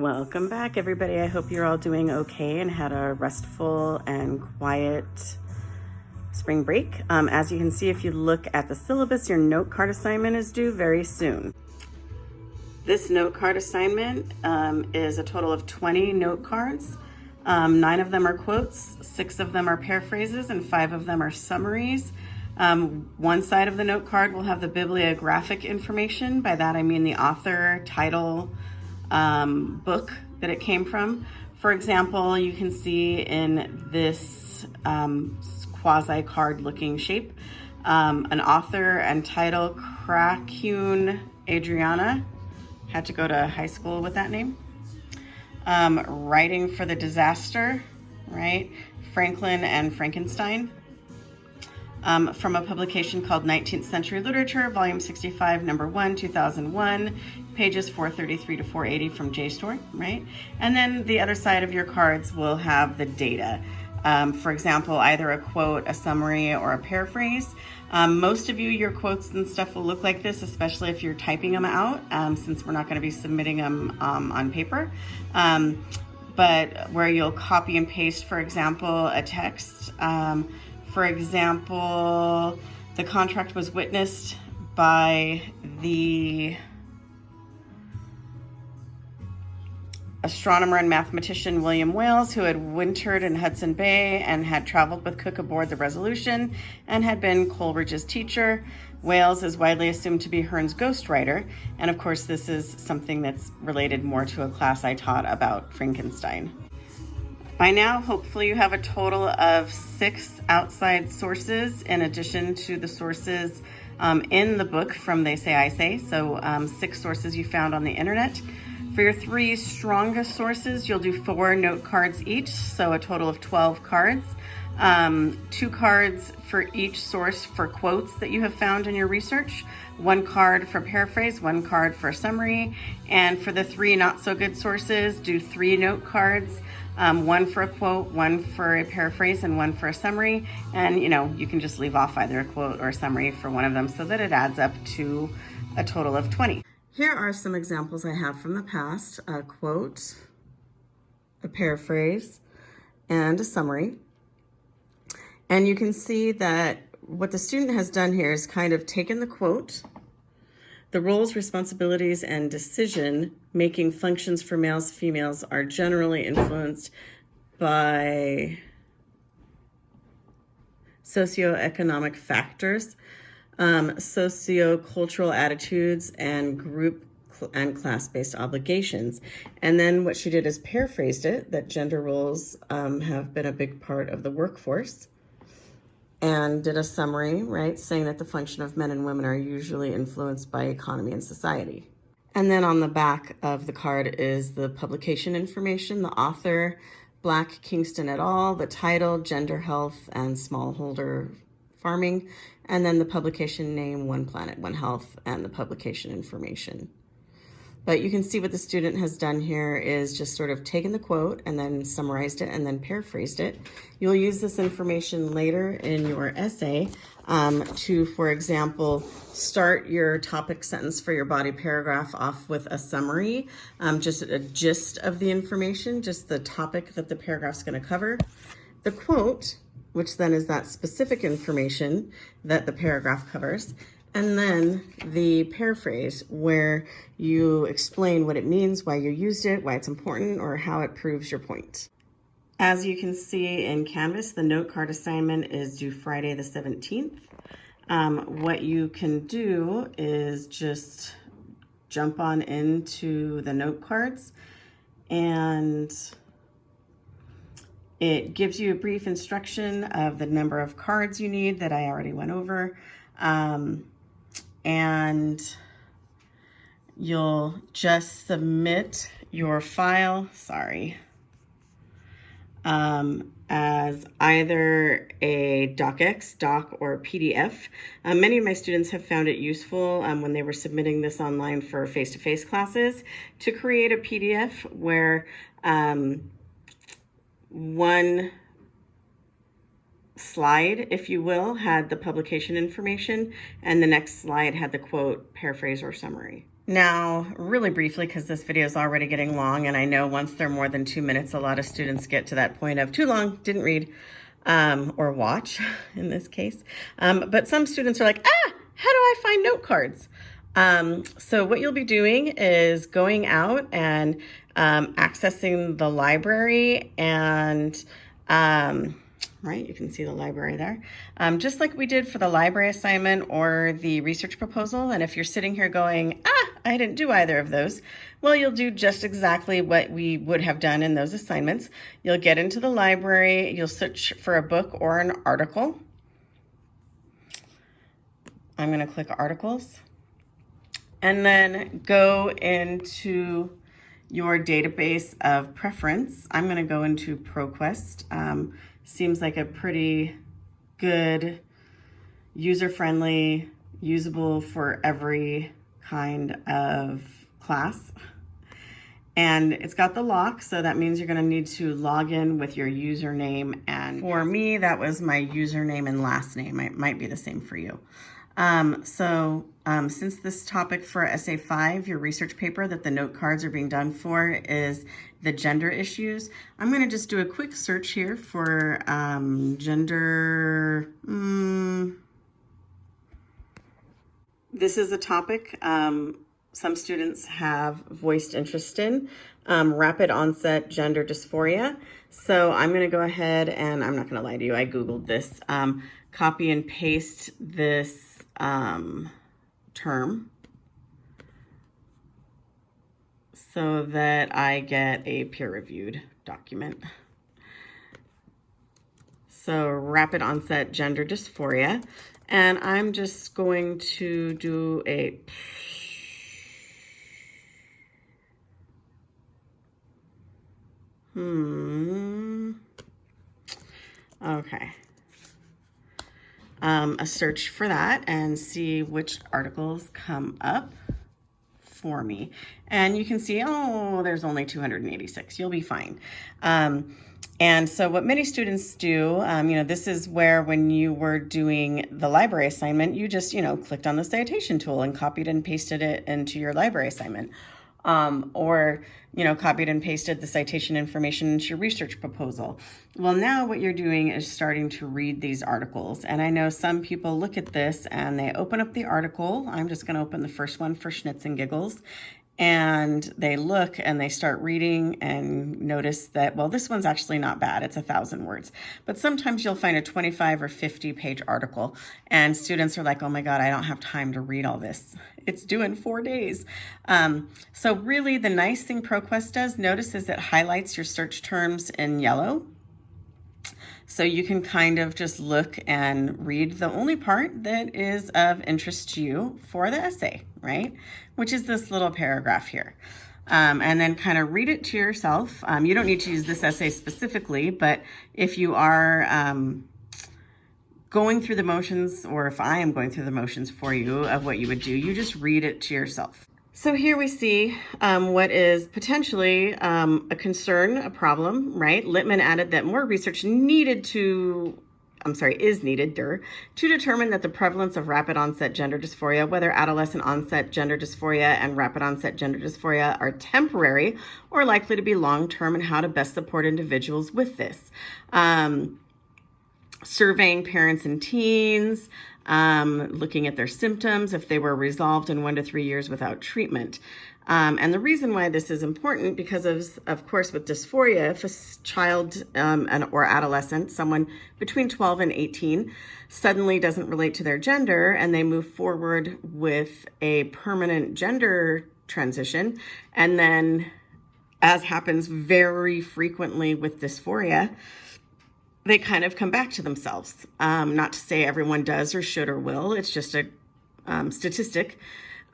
Welcome back, everybody. I hope you're all doing okay and had a restful and quiet spring break. As you can see, if you look at the syllabus, your note card assignment is due very soon. This note card assignment is a total of 20 note cards. 9 of them are quotes, 6 of them are paraphrases, and 5 of them are summaries. One side of the note card will have the bibliographic information. By that I mean the author, title, book that it came from. For example, you can see in this quasi card looking shape, an author and title, Cracune Adriana. Had to go to high school with that name. Writing for the Disaster, right? Franklin and Frankenstein. From a publication called 19th Century Literature, Volume 65, Number 1, 2001, pages 433 to 480 from JSTOR, right? And then the other side of your cards will have the data. For example, either a quote, a summary, or a paraphrase. Most of you, your quotes and stuff will look like this, especially if you're typing them out, since we're not going to be submitting them on paper. But where you'll copy and paste, for example, a text. For example, the contract was witnessed by the astronomer and mathematician William Wales, who had wintered in Hudson Bay and had traveled with Cook aboard the Resolution and had been Coleridge's teacher. Wales is widely assumed to be Hearne's ghostwriter, and of course this is something that's related more to a class I taught about Frankenstein. By now, hopefully you have a total of 6 outside sources in addition to the sources in the book from They Say I Say, so 6 sources you found on the internet. For your 3 strongest sources, you'll do 4 note cards each, so a total of 12 cards. 2 cards for each source for quotes that you have found in your research, 1 card for paraphrase, 1 card for summary, and for the 3 not so good sources, do 3 note cards, 1 for a quote, 1 for a paraphrase, and 1 for a summary. And you can just leave off either a quote or a summary for one of them so that it adds up to a total of 20. Here are some examples I have from the past: a quote, a paraphrase, and a summary. And you can see that what the student has done here is kind of taken the quote, the roles, responsibilities, and decision-making functions for males, females are generally influenced by socioeconomic factors, sociocultural attitudes, and group and class-based obligations. And then what she did is paraphrased it, that gender roles have been a big part of the workforce, and did a summary, right, saying that the function of men and women are usually influenced by economy and society. And then on the back of the card is the publication information, the author, Black Kingston et al., the title, Gender, Health, and Smallholder Farming, and then the publication name, One Planet, One Health, and the publication information. But you can see what the student has done here is just sort of taken the quote and then summarized it and then paraphrased it. You'll use this information later in your essay to, for example, start your topic sentence for your body paragraph off with a summary, just a gist of the information, just the topic that the paragraph's going to cover. The quote, which then is that specific information that the paragraph covers, and then the paraphrase, where you explain what it means, why you used it, why it's important, or how it proves your point. As you can see in Canvas, the note card assignment is due Friday the 17th. What you can do is just jump on into the note cards, and it gives you a brief instruction of the number of cards you need that I already went over. And you'll just submit your file, as either a docx, doc, or PDF. Many of my students have found it useful when they were submitting this online for face-to-face classes to create a PDF where one slide, if you will, had the publication information, and the next slide had the quote, paraphrase, or summary. Now, really briefly, because this video is already getting long, and I know once they're more than 2 minutes, a lot of students get to that point of too long, didn't read, or watch in this case. But some students are like, how do I find note cards? So what you'll be doing is going out and accessing the library and right, you can see the library there. Just like we did for the library assignment or the research proposal. And if you're sitting here going, I didn't do either of those, well, you'll do just exactly what we would have done in those assignments. You'll get into the library, you'll search for a book or an article. I'm going to click articles and then go into your database of preference. I'm going to go into ProQuest. Seems like a pretty good, user-friendly, usable for every kind of class. And it's got the lock, so that means you're going to need to log in with your username. And for me, that was my username and last name. It might be the same for you. Since this topic for Essay 5, your research paper that the note cards are being done for is the gender issues, I'm going to just do a quick search here for gender. This is a topic some students have voiced interest in, rapid onset gender dysphoria. So I'm going to go ahead and I'm not going to lie to you, I Googled this, copy and paste this term so that I get a peer-reviewed document. So rapid onset gender dysphoria, and I'm just going to do a okay. A search for that and see which articles come up for me. And you can see, oh, there's only 286. You'll be fine. And so what many students do, this is where when you were doing the library assignment, you just, clicked on the citation tool and copied and pasted it into your library assignment. Or copied and pasted the citation information into your research proposal. Well, now what you're doing is starting to read these articles. And I know some people look at this and they open up the article. I'm just going to open the first one for schnitz and giggles. And they look and they start reading and notice that, well, this one's actually not bad. It's 1,000 words. But sometimes you'll find a 25 or 50 page article and students are like, oh my God, I don't have time to read all this. It's due in 4 days. So really the nice thing ProQuest does, notice, is it highlights your search terms in yellow. So you can kind of just look and read the only part that is of interest to you for the essay, right? Which is this little paragraph here. And then kind of read it to yourself. You don't need to use this essay specifically, but if you are going through the motions, or if I am going through the motions for you of what you would do, you just read it to yourself. So here we see what is potentially a concern, a problem, right? Littman added that more research is needed to determine that the prevalence of rapid onset gender dysphoria, whether adolescent onset gender dysphoria and rapid onset gender dysphoria are temporary or likely to be long-term, and how to best support individuals with this. Surveying parents and teens, looking at their symptoms, if they were resolved in 1 to 3 years without treatment. And the reason why this is important, because of course, with dysphoria, if a child or adolescent, someone between 12 and 18, suddenly doesn't relate to their gender and they move forward with a permanent gender transition, and then, as happens very frequently with dysphoria, they kind of come back to themselves. Not to say everyone does or should or will, it's just a statistic.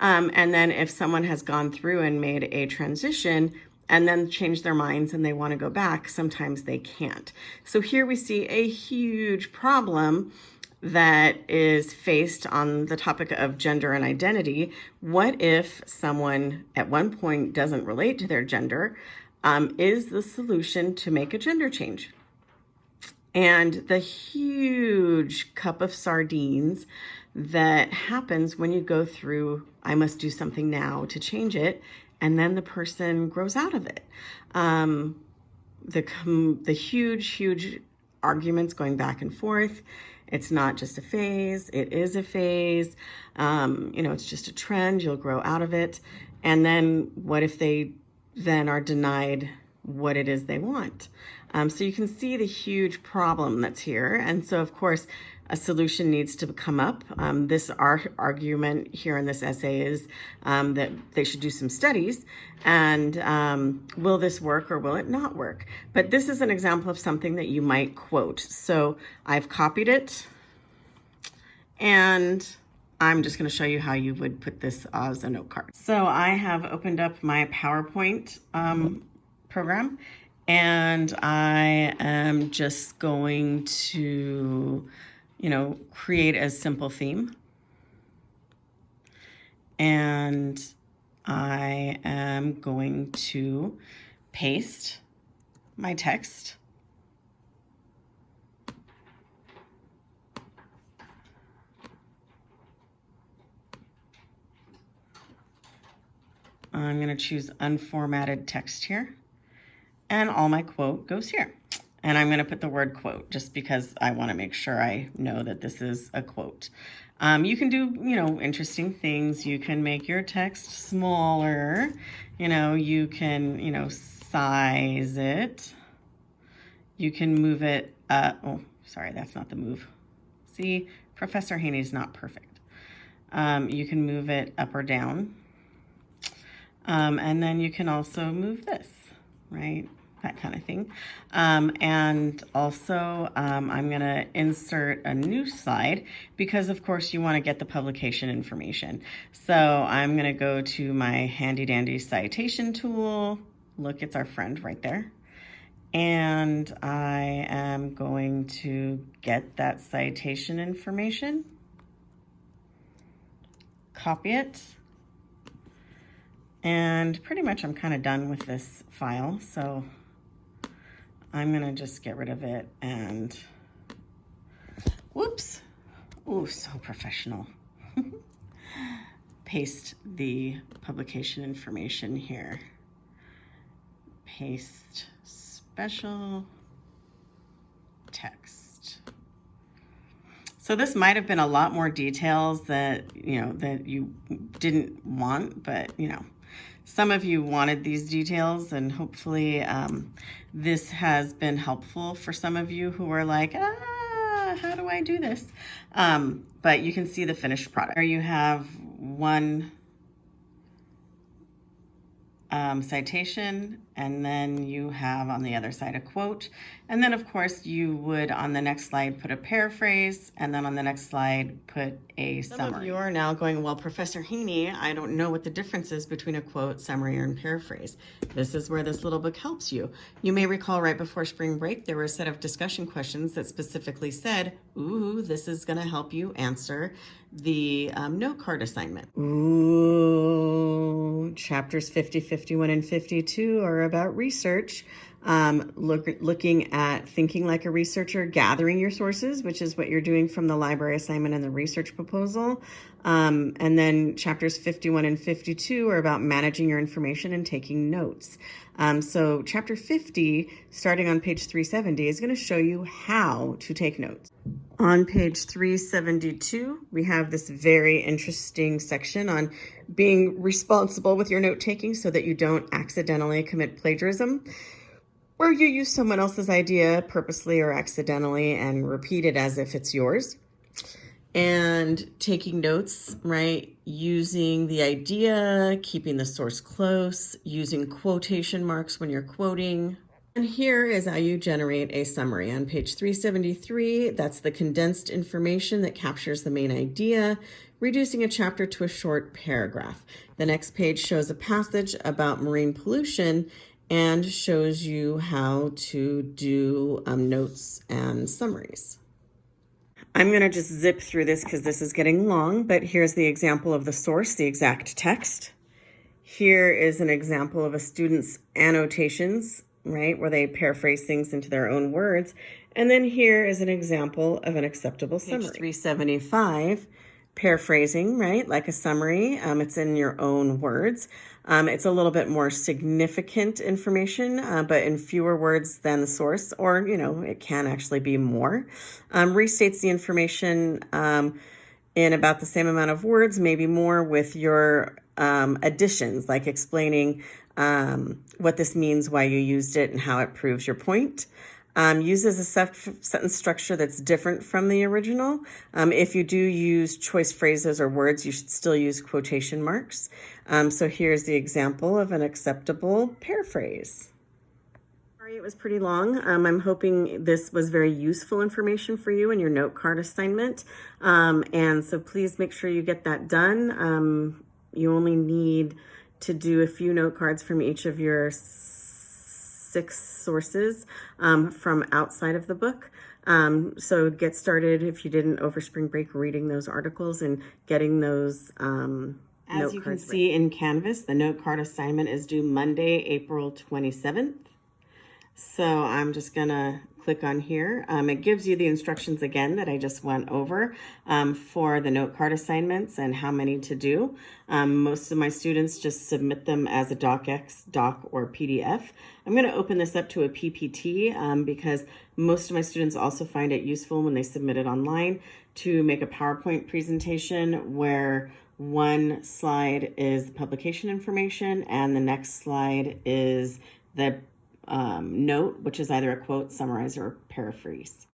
And then if someone has gone through and made a transition and then changed their minds and they want to go back, sometimes they can't. So here we see a huge problem that is faced on the topic of gender and identity. What if someone at one point doesn't relate to their gender? Is the solution to make a gender change? And the huge cup of sardines that happens when you go through, I must do something now to change it, and then the person grows out of it. The huge arguments going back and forth. It's not just a phase, it is a phase. It's just a trend, you'll grow out of it. And then what if they then are denied what it is they want? So you can see the huge problem that's here. And so, of course, a solution needs to come up. This argument here in this essay is that they should do some studies, and will this work or will it not work? But this is an example of something that you might quote. So I've copied it, and I'm just going to show you how you would put this as a note card. So I have opened up my PowerPoint program, and I am just going to create a simple theme. And I am going to paste my text. I'm going to choose unformatted text here. And all my quote goes here. And I'm going to put the word quote just because I want to make sure I know that this is a quote. You can do, interesting things. You can make your text smaller. You can, size it. You can move it. Oh, sorry, that's not the move. See, Professor Haney's not perfect. You can move it up or down. And then you can also move this, right? That kind of thing. And also, I'm going to insert a new slide because, of course, you want to get the publication information. So I'm going to go to my handy dandy citation tool. Look, it's our friend right there. And I am going to get that citation information, copy it, and pretty much I'm kind of done with this file. So I'm going to just get rid of it and, whoops, oh, so professional. Paste the publication information here. Paste special text. So this might have been a lot more details that, that you didn't want, but, some of you wanted these details, and hopefully this has been helpful for some of you who are like, how do I do this? But you can see the finished product. There you have one citation, and then you have on the other side a quote, and then of course you would on the next slide put a paraphrase, and then on the next slide put a summary. Some of you are now going, well, Professor Haney, I don't know what the difference is between a quote, summary, and paraphrase. This is where this little book helps you. You may recall right before spring break there were a set of discussion questions that specifically said, ooh, this is going to help you answer the note card assignment. Ooh, chapters 50, 51, and 52 are about research. Looking at thinking like a researcher, gathering your sources, which is what you're doing from the library assignment and the research proposal. And then chapters 51 and 52 are about managing your information and taking notes. So chapter 50, starting on page 370, is going to show you how to take notes. On page 372, we have this very interesting section on being responsible with your note-taking so that you don't accidentally commit plagiarism, where you use someone else's idea purposely or accidentally and repeat it as if it's yours. And taking notes, right? Using the idea, keeping the source close, using quotation marks when you're quoting. And here is how you generate a summary. On page 373, that's the condensed information that captures the main idea, reducing a chapter to a short paragraph. The next page shows a passage about marine pollution and shows you how to do notes and summaries. I'm going to just zip through this because this is getting long, but here's the example of the source, the exact text. Here is an example of a student's annotations, right, where they paraphrase things into their own words. And then here is an example of an acceptable summary. Page 375, Paraphrasing, right? Like a summary. It's in your own words. It's a little bit more significant information, but in fewer words than the source, or, it can actually be more. Restates the information in about the same amount of words, maybe more, with your additions, like explaining what this means, why you used it, and how it proves your point. Uses a sentence structure that's different from the original. If you do use choice phrases or words, you should still use quotation marks. So here's the example of an acceptable paraphrase. Sorry, it was pretty long. I'm hoping this was very useful information for you in your note card assignment. And so please make sure you get that done. You only need to do a few note cards from each of your 6 sources from outside of the book. So get started, if you didn't over spring break, reading those articles and getting those As you can see in Canvas, the note card assignment is due Monday, April 27th. So I'm just gonna click on here. It gives you the instructions again that I just went over for the note card assignments and how many to do. Most of my students just submit them as a docx, doc, or PDF. I'm gonna open this up to a PPT because most of my students also find it useful when they submit it online to make a PowerPoint presentation where one slide is the publication information and the next slide is the note, which is either a quote, summarize, or paraphrase.